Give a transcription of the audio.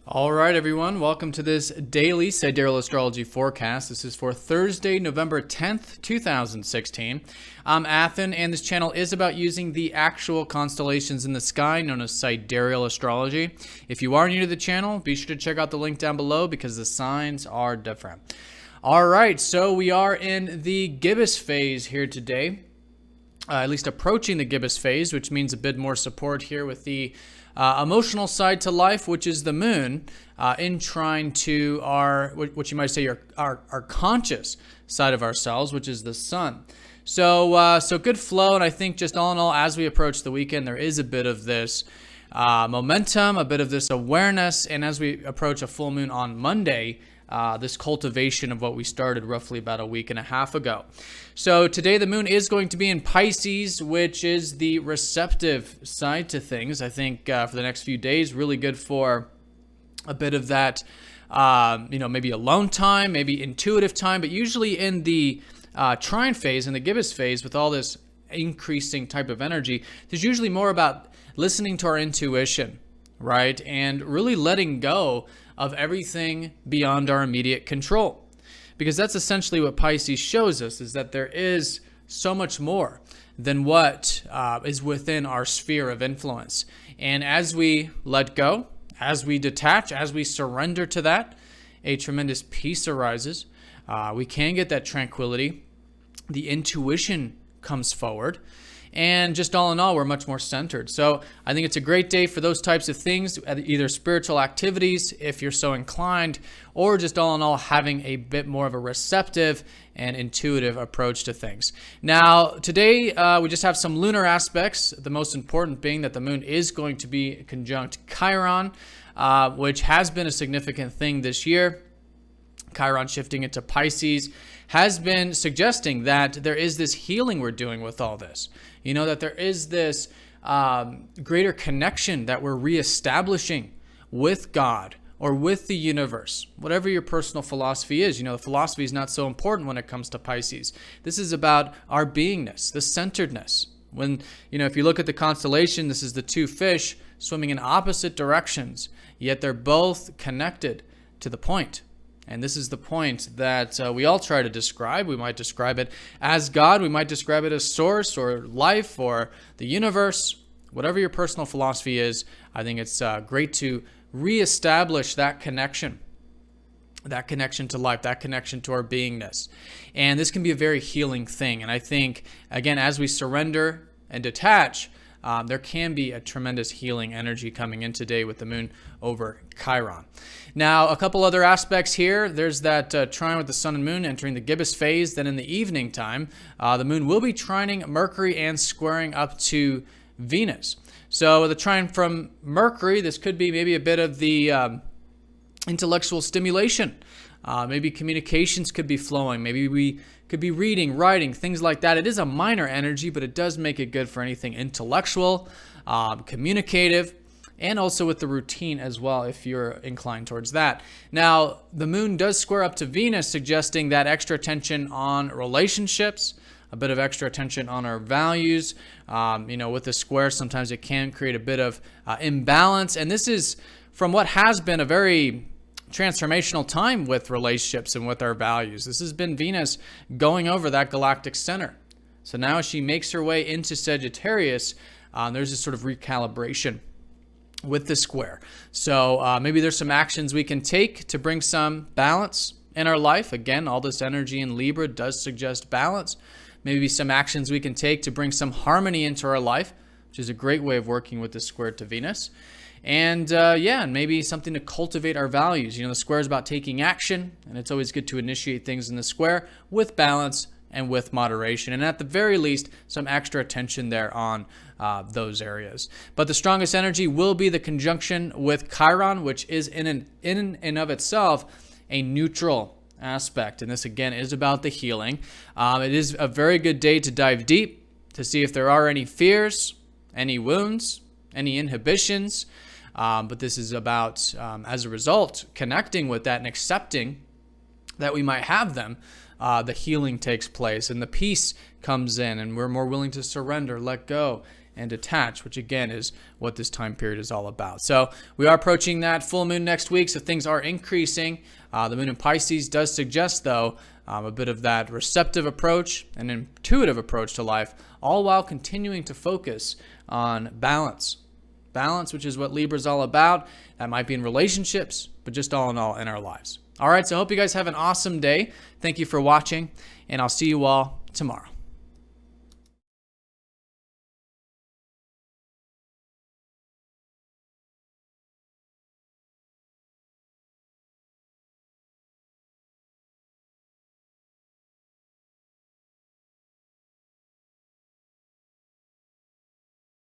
All right, everyone. Welcome to this daily Sidereal Astrology forecast. This is for Thursday, November 10th, 2016. I'm Athen, and this channel is about using the actual constellations in the sky, known as Sidereal Astrology. If you are new to the channel, be sure to check out the link down below because the signs are different. All right, so we are in the gibbous phase here today. At least approaching the gibbous phase, which means a bit more support here with the emotional side to life, which is the moon, in trine to our, what you might say, our conscious side of ourselves, which is the sun. So good flow, and I think just all in all, as we approach the weekend, there is a bit of this momentum, a bit of this awareness, and as we approach a full moon on Monday, this cultivation of what we started roughly about a week and a half ago. So today the moon is going to be in Pisces, which is the receptive side to things. I think for the next few days, really good for a bit of that, maybe alone time, maybe intuitive time, but usually in the trine phase, in the gibbous phase, with all this increasing type of energy, there's usually more about listening to our intuition, right? And really letting go of everything beyond our immediate control. Because that's essentially what Pisces shows us, is that there is so much more than what is within our sphere of influence. And as we let go, as we detach, as we surrender to that, a tremendous peace arises. We can get that tranquility. The intuition comes forward. And just all in all, we're much more centered. So I think it's a great day for those types of things, either spiritual activities, if you're so inclined, or just all in all, having a bit more of a receptive and intuitive approach to things. Now, today, we just have some lunar aspects, the most important being that the moon is going to be conjunct Chiron, which has been a significant thing this year. Chiron shifting into Pisces has been suggesting that there is this healing we're doing with all this. That there is this greater connection that we're reestablishing with God or with the universe, whatever your personal philosophy is. The philosophy is not so important when it comes to Pisces. This is about our beingness, the centeredness. When, if you look at the constellation, this is the two fish swimming in opposite directions, yet they're both connected to the point. And this is the point that we all try to describe. We might describe it as God. We might describe it as source or life or the universe. Whatever your personal philosophy is, I think it's great to reestablish that connection to life, that connection to our beingness. And this can be a very healing thing. And I think, again, as we surrender and detach, there can be a tremendous healing energy coming in today with the moon over Chiron. Now, a couple other aspects here. There's that trine with the sun and moon entering the gibbous phase. Then in the evening time, the moon will be trining Mercury and squaring up to Venus. So the trine from Mercury, this could be maybe a bit of the intellectual stimulation. Maybe communications could be flowing. Maybe we could be reading, writing, things like that. It is a minor energy, but it does make it good for anything intellectual, communicative, and also with the routine as well, if you're inclined towards that. Now, the moon does square up to Venus, suggesting that extra attention on relationships, a bit of extra attention on our values. With the square, sometimes it can create a bit of imbalance. And this is from what has been a very transformational time with relationships and with our values. This has been Venus going over that galactic center. So now as she makes her way into Sagittarius, there's this sort of recalibration with the square. So maybe there's some actions we can take to bring some balance in our life. Again, all this energy in Libra does suggest balance. Maybe some actions we can take to bring some harmony into our life, which is a great way of working with the square to Venus. And and maybe something to cultivate our values. The square is about taking action, and it's always good to initiate things in the square with balance and with moderation. And at the very least, some extra attention there on those areas. But the strongest energy will be the conjunction with Chiron, which is in and of itself a neutral aspect. And this, again, is about the healing. It is a very good day to dive deep, to see if there are any fears, any wounds, any inhibitions. But this is about, as a result, connecting with that and accepting that we might have them. The healing takes place and the peace comes in, and we're more willing to surrender, let go, and detach, which again is what this time period is all about. So we are approaching that full moon next week, so things are increasing. The moon in Pisces does suggest, though, a bit of that receptive approach, an intuitive approach to life, all while continuing to focus on balance. Balance, which is what Libra is all about. That might be in relationships, but just all in all in our lives. All right, so I hope you guys have an awesome day. Thank you for watching, and I'll see you all tomorrow.